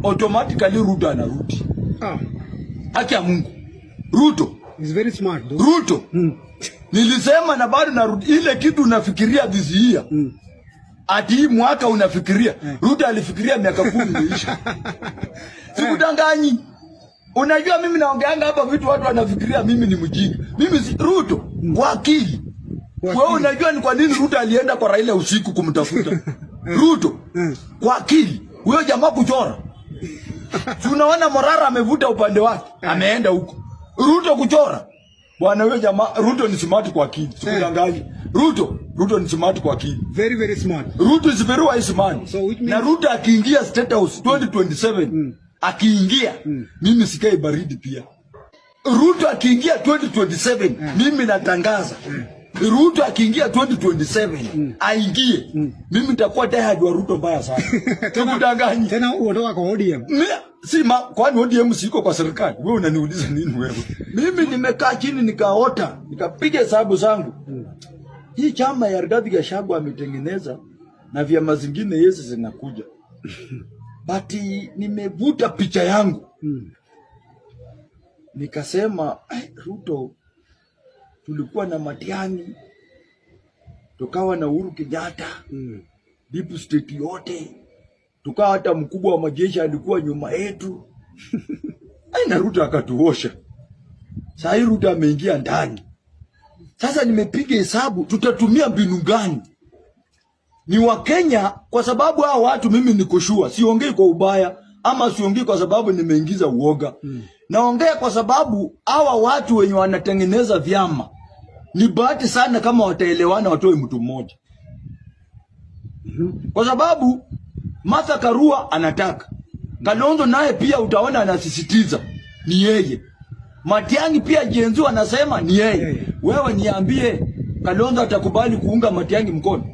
automatically Ruto anarudi. Haki ya Mungu. Ruto is very smart though. Ruto. Nilisema na bado narudi ile kitu unafikiria this year. Ati mwaka unafikiria. Ruto alifikiria miaka 10 imeisha. Sikudanganyi. Unajua mimi naongeanga hapa vitu watu wanafikiria mimi ni mjinga. Mimi si Ruto kwa akili. Wewe unajua ni kwa nini Ruto alienda kwa Raila usiku kumtafuta? Ruto kwa akili. Huyo jamaa kuchora. Tunaona Morara amevuta upande wake, ameenda huko. Ruto kuchora. Bwana huyo jamaa Ruto ni smart kwa akili. Sikudanganyi. Ruto ni smart kwa akili. Very very smart. Ruto is very wise man. So it means... Na Ruto akiingia State House 2027, akiingia mimi sikai baridi pia. Ruto akiingia 2027, mimi natangaza. Ruto akiingia 2027, aingie. Mimi nitakuwa diehard wa Ruto mbaya sana. Sikudanganyi. Tena uondoka kwa ODM. Kwani ODM siko kwa serikali? Wewe unaniuliza nini wewe? Mimi nimekaa chini nikaota, nikapiga hesabu zangu. Hii chama ya Rigathi Gachagua ametengeneza na vyama zingine Yesu zinakuja. But nimevuta picha yangu. Nikasema, Ruto tulikuwa na Matiang'i, tukawa na Uhuru Kenyatta, deep state yote, tukawa hata mkubwa wa majeshi alikuwa nyuma yetu. Na Ruto akatuosha. Sasa hii Ruto ameingia ndani. Sasa nimepiga hesabu tutatumia mbinu gani? Ni wa Kenya kwa sababu hao watu mimi niko sure, siongei kwa ubaya ama siongei kwa sababu nimeingiza uoga. Naongea kwa sababu hawa watu wenye wanatengeneza vyama ni bahati sana kama wataelewana watoe mtu mmoja. Kwa sababu Martha Karua anataka. Kalonzo naye pia utaona anasisitiza ni yeye. Matiang'i pia Jenzu anasema ni yeye. Wewe niambie Kalonzo atakubali kuunga Matiang'i mkono?